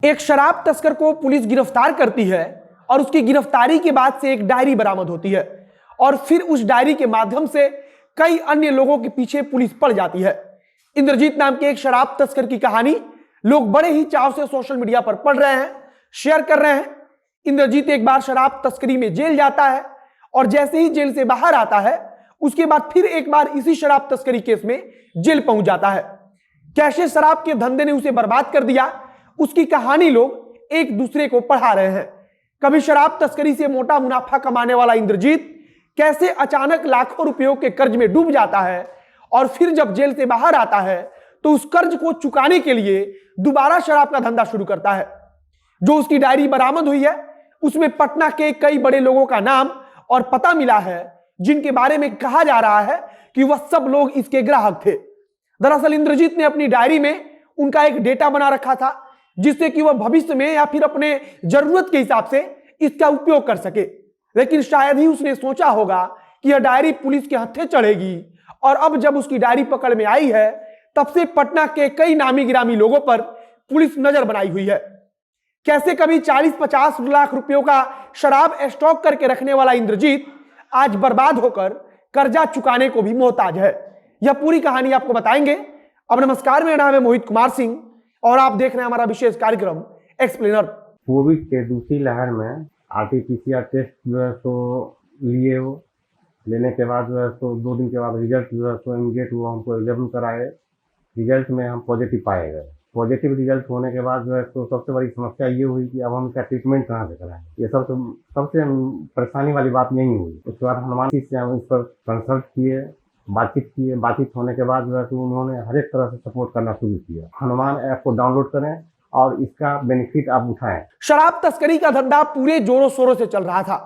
एक शराब तस्कर को पुलिस गिरफ्तार करती है और उसकी गिरफ्तारी के बाद से एक डायरी बरामद होती है और फिर उस डायरी के माध्यम से कई अन्य लोगों के पीछे पुलिस पड़ जाती है। इंद्रजीत नाम के एक शराब तस्कर की कहानी लोग बड़े ही चाव से सोशल मीडिया पर पढ़ रहे हैं, शेयर कर रहे हैं। इंद्रजीत एक बार शराब तस्करी में जेल जाता है और जैसे ही जेल से बाहर आता है उसके बाद फिर एक बार इसी शराब तस्करी केस में जेल पहुंच जाता है। कैसे शराब के धंधे ने उसे बर्बाद कर दिया, उसकी कहानी लोग एक दूसरे को पढ़ा रहे हैं। कभी शराब तस्करी से मोटा मुनाफा कमाने वाला इंद्रजीत कैसे अचानक लाखों रुपयों के कर्ज में डूब जाता है और फिर जब जेल से बाहर आता है तो उस कर्ज को चुकाने के लिए दोबारा शराब का धंधा शुरू करता है। जो उसकी डायरी बरामद हुई है उसमें पटना के कई बड़े लोगों का नाम और पता मिला है जिनके बारे में कहा जा रहा है कि वह सब लोग इसके ग्राहक थे। दरअसल इंद्रजीत ने अपनी डायरी में उनका एक डेटा बना रखा था जिससे कि वह भविष्य में या फिर अपने जरूरत के हिसाब से इसका उपयोग कर सके। लेकिन शायद ही उसने सोचा होगा कि यह डायरी पुलिस के हत्थे चढ़ेगी और अब जब उसकी डायरी पकड़ में आई है तब से पटना के कई नामी गिरामी लोगों पर पुलिस नजर बनाई हुई है। कैसे कभी 40-50 लाख रुपयों का शराब स्टॉक करके रखने वाला इंद्रजीत आज बर्बाद होकर कर्जा चुकाने को भी मोहताज है, यह पूरी कहानी आपको बताएंगे। अब नमस्कार, मेरा नाम है मोहित कुमार सिंह और आप देख रहे हैं हमारा विशेष कार्यक्रम एक्सप्लेनर। कोविड के दूसरी लहर में आरटीपीसीआर टेस्ट जो है सो लिए हो, लेने के बाद जो है सो 2 दिन के बाद रिजल्ट जो है सो इमीडिएट वो हमको अवेलेबल कराए। रिजल्ट में हम पॉजिटिव पाए गए। पॉजिटिव रिजल्ट होने के बाद जो है तो सबसे बड़ी समस्या ये हुई कि अब हम इसका ट्रीटमेंट कहाँ से कराएं। ये सबसे परेशानी वाली बात यही हुई। उसके बाद हनुमान जी से हम इस पर कंसल्ट किए, बातचीत होने के बाद जो है तो उन्होंने हर एक तरह से सपोर्ट करना शुरू किया। हनुमान ऐप को डाउनलोड करें और इसका बेनिफिट आप उठाएं। शराब तस्करी का धंधा पूरे जोरों शोरों से चल रहा था।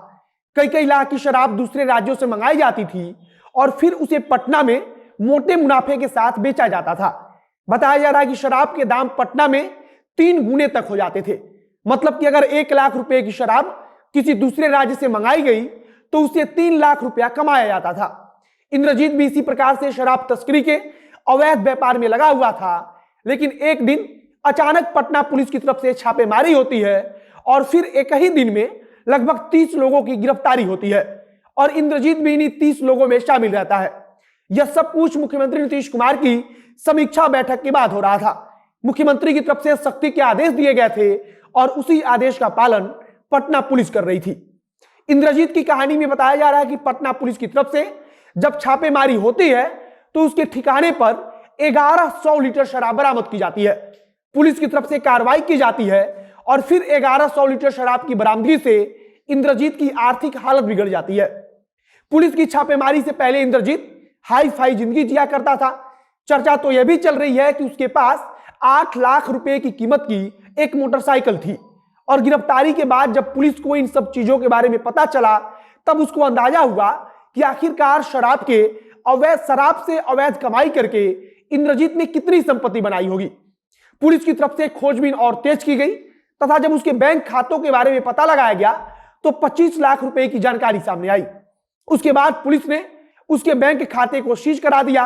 कई लाख की शराब दूसरे राज्यों से मंगाई जाती थी और फिर उसे पटना में मोटे मुनाफे के साथ बेचा जाता था। बताया जा रहा है कि शराब के दाम पटना में 3 गुने तक हो जाते थे। मतलब कि अगर 1 लाख रुपए की शराब किसी दूसरे राज्य से मंगाई गई तो उसे 3 लाख रुपया कमाया जाता था। इंद्रजीत भी इसी प्रकार से शराब तस्करी के अवैध व्यापार में लगा हुआ था। लेकिन एक दिन अचानक पटना पुलिस की तरफ से छापेमारी होती है और फिर एक ही दिन में लगभग 30 लोगों की गिरफ्तारी होती है और इंद्रजीत भी इन्हीं 30 लोगों में शामिल रहता है। यह सब कुछ मुख्यमंत्री नीतीश कुमार की समीक्षा बैठक के बाद हो रहा था। मुख्यमंत्री की तरफ से सख्ती के आदेश दिए गए थे और उसी आदेश का पालन पटना पुलिस कर रही थी। इंद्रजीत की कहानी में बताया जा रहा है कि पटना पुलिस की तरफ से जब छापेमारी होती है तो उसके ठिकाने पर 1100 लीटर शराब बरामद की जाती है। पुलिस की तरफ से कार्रवाई की जाती है और फिर 1100 लीटर शराब की बरामदगी से इंद्रजीत की आर्थिक हालत बिगड़ जाती है। पुलिस की छापेमारी से पहले इंद्रजीत हाई फाई जिंदगी जिया करता था। चर्चा तो यह भी चल रही है कि उसके पास 8 लाख रुपए की कीमत की एक मोटरसाइकिल थी और गिरफ्तारी के बाद जब पुलिस को इन सब चीजों के बारे में पता चला तब उसको अंदाजा हुआ कि आखिरकार शराब से अवैध कमाई करके इंद्रजीत ने कितनी संपत्ति बनाई होगी। पुलिस की तरफ से खोजबीन और तेज की गई तथा जब उसके बैंक खातों के बारे में पता लगाया गया तो 25 लाख रुपए की जानकारी सामने आई। उसके बाद पुलिस ने उसके बैंक खाते को सीज करा दिया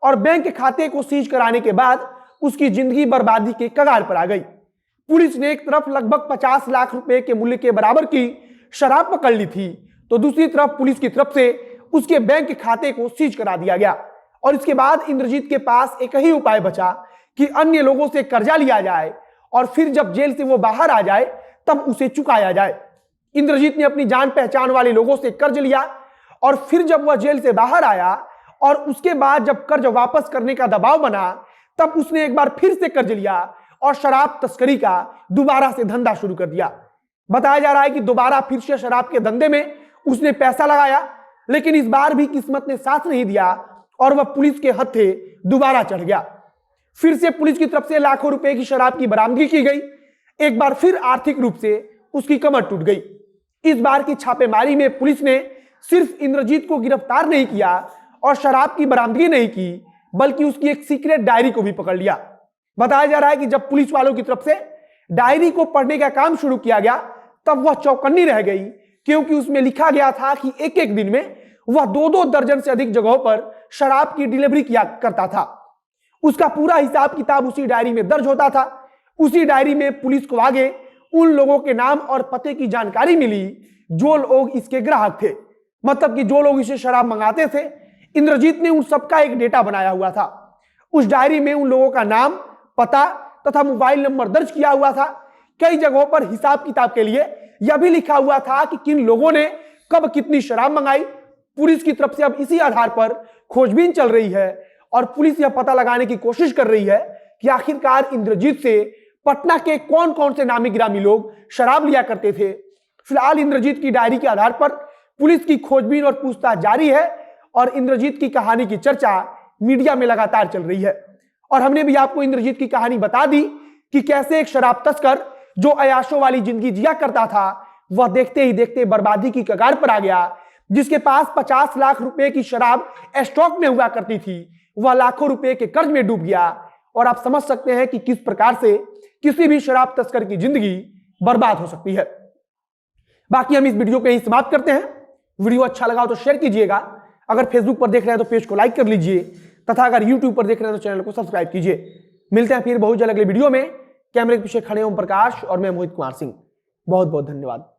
और बैंक खाते को सीज कराने के बाद उसकी जिंदगी बर्बादी के कगार पर आ गई। पुलिस ने एक तरफ लगभग 50 लाख रुपए के मूल्य के बराबर की शराब पकड़ ली थी तो दूसरी तरफ पुलिस की तरफ से उसके बैंक खाते को सीज करा दिया गया और इसके बाद इंद्रजीत के पास एक ही उपाय बचा कि अन्य लोगों से कर्जा लिया जाए और फिर जब जेल से वो बाहर आ जाए तब उसे चुकाया जाए। इंद्रजीत ने अपनी जान पहचान वाले लोगों से कर्ज लिया और फिर जब वह जेल से बाहर आया और उसके बाद जब कर्ज वापस करने का दबाव बना तब उसने एक बार फिर से कर्ज लिया और शराब तस्करी का दोबारा से धंधा शुरू कर दिया। बताया जा रहा है कि दोबारा फिर से शराब के धंधे में उसने पैसा लगाया, लेकिन इस बार भी किस्मत ने साथ नहीं दिया और वह पुलिस के हत्थे दोबारा चढ़ गया। फिर से पुलिस की तरफ से लाखों रुपए की शराब की बरामदगी की गई। एक बार फिर आर्थिक रूप से उसकी कमर टूट गई। इस बार की छापेमारी में पुलिस ने सिर्फ इंद्रजीत को गिरफ्तार नहीं किया और शराब की बरामदगी नहीं की बल्कि उसकी एक सीक्रेट डायरी को भी पकड़ लिया। बताया जा रहा है कि जब पुलिस वालों की तरफ से डायरी को पढ़ने का काम शुरू किया गया तब वह चौकन्नी रह गई क्योंकि उसमें लिखा गया था कि एक एक दिन में वह 2-2 दर्जन से अधिक जगहों पर शराब की डिलीवरी किया करता था। उसका पूरा हिसाब किताब उसी डायरी में दर्ज होता था। उसी डायरी में पुलिस को आगे उन लोगों के नाम और पते की जानकारी मिली जो लोग इसके ग्राहक थे, मतलब कि जो लोग इसे शराब मंगाते थे। इंद्रजीत ने उन सबका एक डेटा बनाया हुआ था। उस डायरी में उन लोगों का नाम, पता तथा मोबाइल नंबर दर्ज किया हुआ था। कई जगहों पर हिसाब किताब के लिए यह भी लिखा हुआ था कि किन लोगों ने कब कितनी शराब मंगाई। पुलिस की तरफ से अब इसी आधार पर खोजबीन चल रही है और पुलिस यह पता लगाने की कोशिश कर रही है कि आखिरकार इंद्रजीत से पटना के कौन कौन से नामी गिरामी लोग शराब लिया करते थे। फिलहाल इंद्रजीत की डायरी के आधार पर पुलिस की खोजबीन और पूछताछ जारी है और इंद्रजीत की कहानी की चर्चा मीडिया में लगातार चल रही है। और हमने भी आपको इंद्रजीत की कहानी बता दी कि कैसे एक शराब तस्कर जो अयाशों वाली जिंदगी जिया करता था, वह देखते ही देखते बर्बादी की कगार पर आ गया। जिसके पास 50 लाख रुपए की शराब स्टॉक में हुआ करती थी, वह लाखों रुपए के कर्ज में डूब गया। और आप समझ सकते हैं कि किस प्रकार से किसी भी शराब तस्कर की जिंदगी बर्बाद हो सकती है। बाकी हम इस वीडियो को यहीं समाप्त करते हैं। वीडियो अच्छा लगा तो शेयर कीजिएगा। अगर फेसबुक पर देख रहे हैं तो पेज को लाइक कर लीजिए तथा अगर यूट्यूब पर देख रहे हैं तो चैनल को सब्सक्राइब कीजिए। मिलते हैं फिर बहुत जल्द अगले वीडियो में। कैमरे के पीछे खड़े ओम प्रकाश और मैं मोहित कुमार सिंह। बहुत बहुत धन्यवाद।